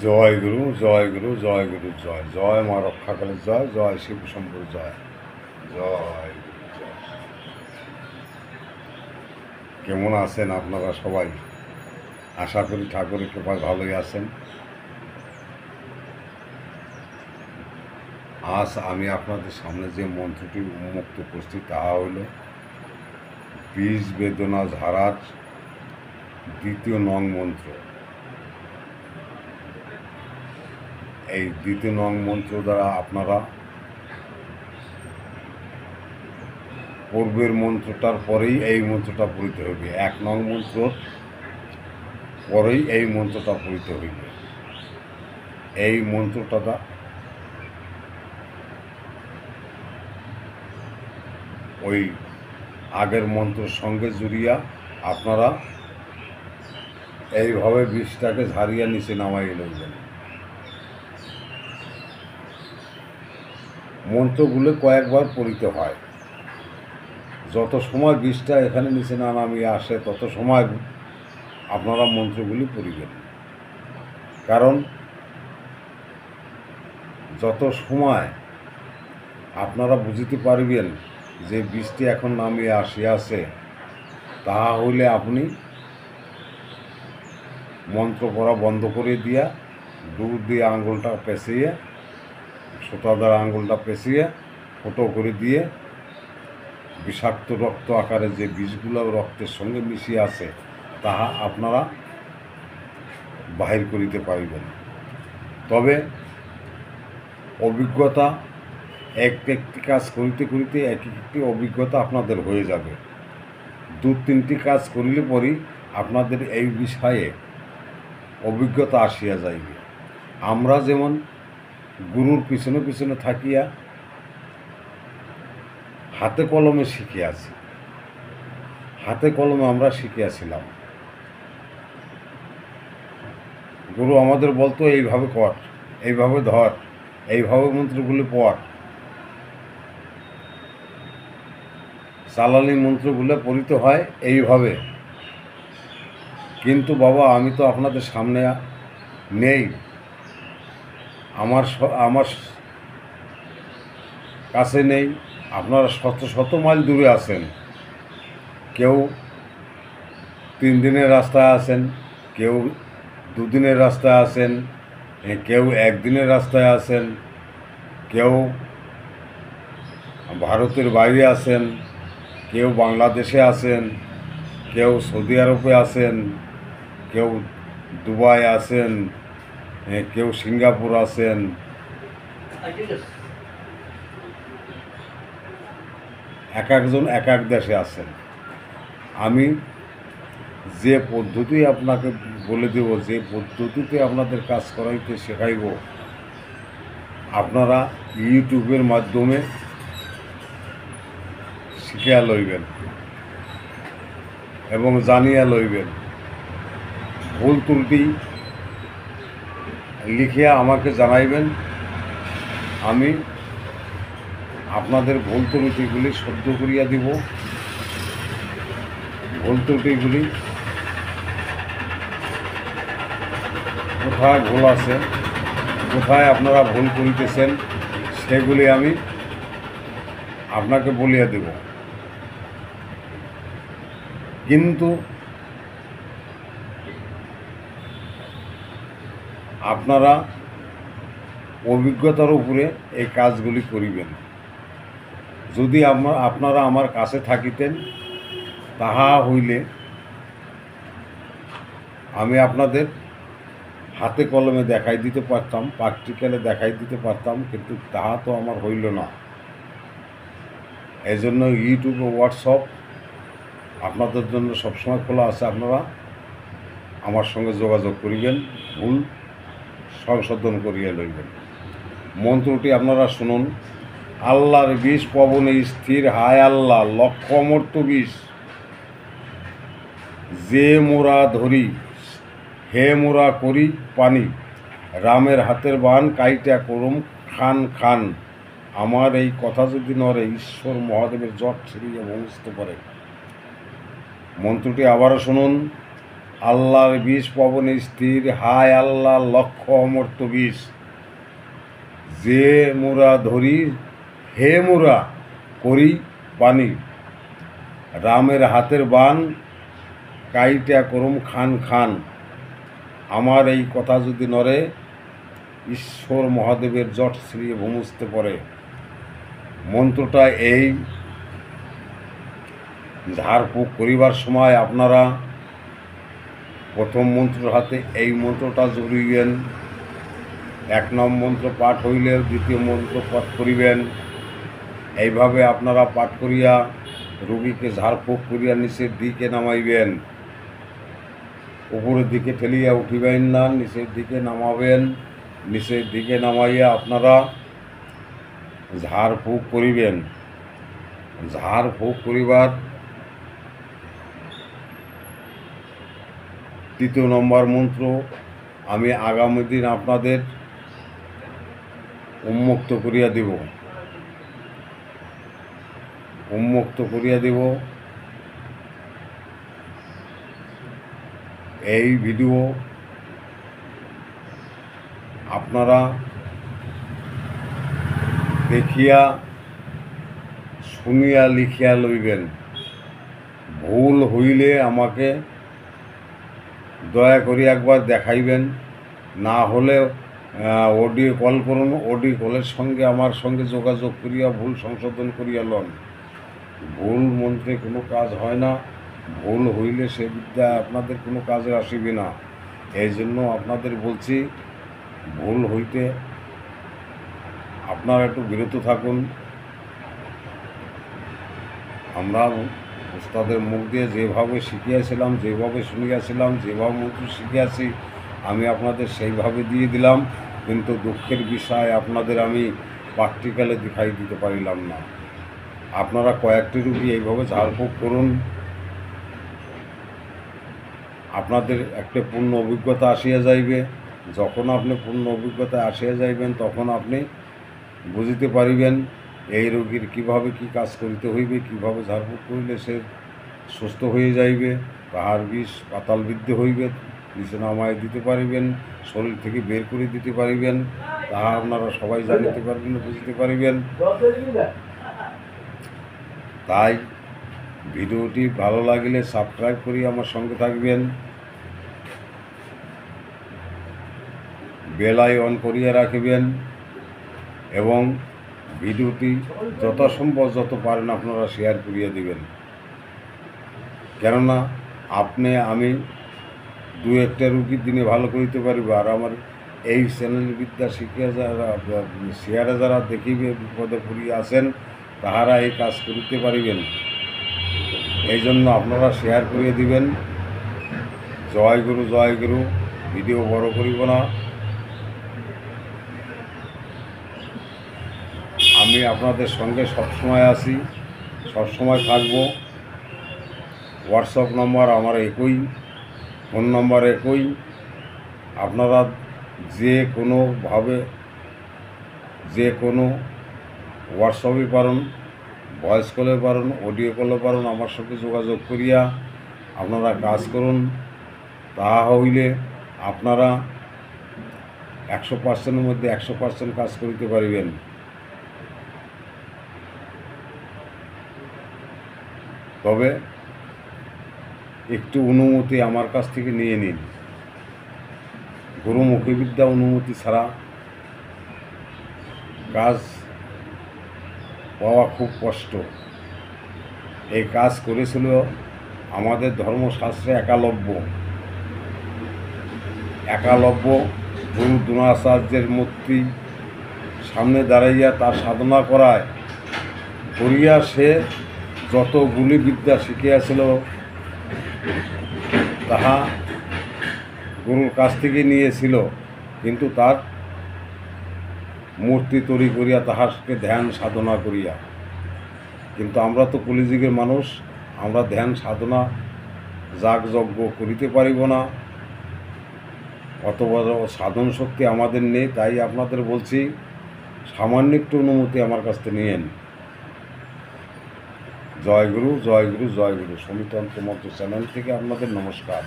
জয় গুরু জয় গুরু জয় গুরু জয় জয় মা রক্ষাকালী জয় জয় শিব শম্ভুর জয় জয় গুরু জয়। কেমন আছেন আপনারা সবাই? আশা করি ঠাকুরের কৃপায় ভালোই আছেন। আজ আমি আপনাদের সামনে যে মন্ত্রটি উন্মুক্ত করছি তাহা হইল বীজ বেদনা ধারার দ্বিতীয় নং মন্ত্র। এই দ্বিতীয় নং মন্ত্র দ্বারা আপনারা পূর্বের মন্ত্রটার পরেই এই মন্ত্রটা পড়িতে হইবে। 1 নং মন্ত্র পরেই এই মন্ত্রটা পড়িতে হইবে। এই মন্ত্রটা ওই আগের মন্ত্রের সঙ্গে জুড়িয়া আপনারা এইভাবে বীজটাকে ঝাড়িয়া নিচে নামাইয়া লইবেন। মন্ত্রগুলো কয়েকবার পড়িতে হয়। যত সময় বীজটা এখানে নিচে না নামিয়ে আসে তত সময় আপনারা মন্ত্রগুলি পড়িবেন। কারণ যত সময় আপনারা বুঝিতে পারবেন যে বীজটি এখন নামিয়ে আসিয়াছে, তাহা হইলে আপনি মন্ত্র পড়া বন্ধ করে দিয়া দুধ দিয়ে আঙুলটা পেঁচিয়ে, সুতা দ্বারা আঙুলটা পেঁচিয়ে ফুটো করে দিয়ে বিষাক্ত রক্ত আকারে যে বীজগুলো রক্তের সঙ্গে মিশিয়ে আছে তাহা আপনারা বাহির করিতে পারিবেন। তবে অভিজ্ঞতা একটি কাজ করিতে করিতে একটি অভিজ্ঞতা আপনাদের হয়ে যাবে। 2-3টি কাজ করিলে পরই আপনাদের এই বিষয়ে অভিজ্ঞতা আসিয়া যাইবে। আমরা যেমন গুরুর পিছনে পিছনে থাকিয়া হাতে কলমে শিখিয়াছি, হাতে কলমে আমরা শিখিয়াছিলাম। গুরু আমাদের বলতো এইভাবে কর, এইভাবে ধর, এইভাবে মন্ত্রগুলি পড়। চালানি মন্ত্রগুলো পড়িতে হয় এইভাবে। কিন্তু বাবা আমি তো আপনাদের সামনে নেই, আমার কাছে নেই, আপনারা শত শত মাইল দূরে আছেন। কেউ 3 দিনের রাস্তায় আছেন, কেউ 2 দিনের রাস্তায় আছেন, কেউ 1 দিনের রাস্তায় আছেন, কেউ ভারতের বাইরে আছেন, কেউ বাংলাদেশে আছেন, কেউ সৌদি আরবে আছেন, কেউ দুবাই আছেন, কেউ সিঙ্গাপুর আছেন। এক একজন এক এক দেশে আছেন। আমি যে পদ্ধতি আপনাকে বলে দেব, যে পদ্ধতিতে আপনাদের কাজ করাইতে শেখাইব, আপনারা ইউটিউবের মাধ্যমে শিখিয়া লইবেন এবং জানিয়া লইবেন। ভুল ত্রুটি লিখিয়া আমাকে জানাইবেন। আমি আপনাদের ভুল ত্রুটিগুলি শুদ্ধ করিয়া দিব। ভুল ত্রুটিগুলি কোথায় ভুল আছে, কোথায় আপনারা ভুল করিতেছেন, সেগুলি আমি আপনাকে বলিয়া দেব। কিন্তু আপনারা অভিজ্ঞতার উপরে এই কাজগুলি করিবেন। যদি আপনারা আমার কাছে থাকিতেন তাহা হইলে আমি আপনাদের হাতে কলমে দেখাই দিতে পারতাম, প্র্যাকটিক্যালে দেখাই দিতে পারতাম, কিন্তু তাহা তো আমার হইল না। এই জন্য ইউটিউব ও হোয়াটসঅ্যাপ আপনাদের জন্য সবসময় খোলা আছে। আপনারা আমার সঙ্গে যোগাযোগ করিবেন, ভুল সংশোধন করিয়া লইবেন। মন্ত্রটি আপনারা শুনুন। আল্লাহর বিষ পবনে স্থির, হায় আল্লাহ লক্ষ অমর্ত্য বিষ যে মোরা ধরি, হে মোরা করি পানি, রামের হাতের বান কাইটা করুম খান খান। আমার এই কথা যদি নরে, ঈশ্বর মহাদেবের জট ছিঁড়িয়া ভূমিষ্ঠ করে। মন্ত্রটি আবারও শুনুন। আল্লাহর বিষ পবনে স্থির, হায় আল্লাহ লক্ষ্য অমর্ত্য বিষ, যে মোরা ধরি হে মোরা করি পানি, রামের হাতের বান কাইটা করুম খান খান। আমার এই কথা যদি নরে, ঈশ্বর মহাদেবের জট ছিঁড়িয়ে ভূমুজতে পড়ে। মন্ত্রটা এই, ঝাড়ফুঁক করিবার সময় আপনারা প্রথম মন্ত্র হাতে এই মন্ত্রটা জড়িবেন। 1 নম্বর মন্ত্র পাঠ হইলে 2য় মন্ত্র পাঠ করিবেন। এইভাবে আপনারা পাঠ করিয়া রোগীকে ঝাড়ফুঁক করিয়া নিচের দিকে নামাইবেন। উপরের দিকে ঠেলিয়া উঠিবেন না, নিচের দিকে নামাবেন। নিচের দিকে নামাইয়া আপনারা ঝাড়ফুঁক করিবেন। ঝাড়ফুঁক করিবার 3য় নম্বর মন্ত্র আমি আগামী দিন আপনাদের উন্মুক্ত করিয়া দেব। এই ভিডিও আপনারা দেখিয়া শুনিয়া লিখিয়া লইবেন। ভুল হইলে আমাকে দয়া করে একবার দেখাইবেন, না হলে অডিও কল করুন। অডিও কলের সঙ্গে আমার সঙ্গে যোগাযোগ করিয়া ভুল সংশোধন করিয়া লন। ভুল মন্ত্রে কোনো কাজ হয় না, ভুল হইলে সে বিদ্যা আপনাদের কোনো কাজে আসিবে না। এই জন্য আপনাদের বলছি, ভুল হইতে আপনারা একটু বিরত থাকুন। আমরা উস্তাদের মুখ দিয়ে যেভাবে শিখিয়েছিলাম, যেভাবে শুনিয়াছিলাম, যেভাবে মন্ত্র শিখিয়াছি, আমি আপনাদের সেইভাবে দিয়ে দিলাম। কিন্তু দুঃখের বিষয় আপনাদের আমি প্র্যাকটিক্যালে দেখাই দিতে পারিলাম না। আপনারা কয়েকটি রুগী এইভাবে ঝাড়ফুঁক করুন, আপনাদের একটা পূর্ণ অভিজ্ঞতা আসিয়া যাইবে। যখন আপনি পূর্ণ অভিজ্ঞতায় আসিয়া যাইবেন, তখন আপনি বুঝিতে পারিবেন এই রোগীর কীভাবে কী কাজ করিতে হইবে, কীভাবে ঝাড়ফুঁক করিলে সে সুস্থ হয়ে যাইবে, তাহার বিষ পাতাল বৃদ্ধি হইবে, নিচে নামায় দিতে পারিবেন, শরীর থেকে বের করে দিতে পারিবেন। তাহা আপনারা সবাই জানিতে পারবেন, বুঝতে পারিবেন। তাই ভিডিওটি ভালো লাগলে সাবস্ক্রাইব করি আমার সঙ্গে থাকবেন, বেল আইকন করিয়া রাখবেন এবং ভিডিওটি যথাসম্ভব যত পারেন আপনারা শেয়ার করিয়া দিবেন। কেননা আমি 2-1টা রুগীর দিনে ভালো করিতে পারিব, আর আমার এই চ্যানেল বিদ্যা শিখিয়া যারা শেয়ারে যারা দেখিবে বিপদে পড়িয়া আছেন, তাহারা এই কাজ করিতে পারিবেন। এই জন্য আপনারা শেয়ার করিয়ে দিবেন। জয় গুরু, জয় গুরু। ভিডিও বড় করিব না। আমি আপনাদের সঙ্গে সবসময় আছি, সবসময় থাকব। হোয়াটসঅ্যাপ নম্বর আমার একই, ফোন নম্বর একই। আপনারা যে কোনোভাবে যে কোনো হোয়াটসঅ্যাপে পারেন, ভয়েস কলে পারেন, অডিও কলে পারেন, আমার সঙ্গে যোগাযোগ করিয়া আপনারা কাজ করুন। তাহা হইলে আপনারা 100%-এর মধ্যে 100% কাজ করিতে পারিবেন। তবে একটু অনুমতি আমার কাছ থেকে নিয়ে নিন। গুরুমুখী বিদ্যা অনুমতি ছাড়া কাজ পাওয়া খুব কষ্ট। এই কাজ করেছিল আমাদের ধর্মশাস্ত্রে একালব্য গুরু দ্রোণাচার্যের মূর্তি সামনে দাঁড়াইয়া তার সাধনা করিয়া সে যতগুলি বিদ্যা শিখিয়াছিল তাহা গুরুর কাছ থেকে নিয়েছিল, কিন্তু তার মূর্তি তৈরি করিয়া তাহাকে ধ্যান সাধনা করিয়া। কিন্তু আমরা তো কলিযুগের মানুষ, আমরা ধ্যান সাধনা যাগযজ্ঞ করিতে পারিব না, অত বড় সাধন শক্তি আমাদের নেই। তাই আপনাদের বলছি, সামান্য একটু অনুমতি আমার কাছ থেকে নিয়েন। জয় গুরু, জয় গুরু, জয় গুরু। সমিতন্ত্র মন্ত্র চ্যানেল থেকে আপনাদের নমস্কার।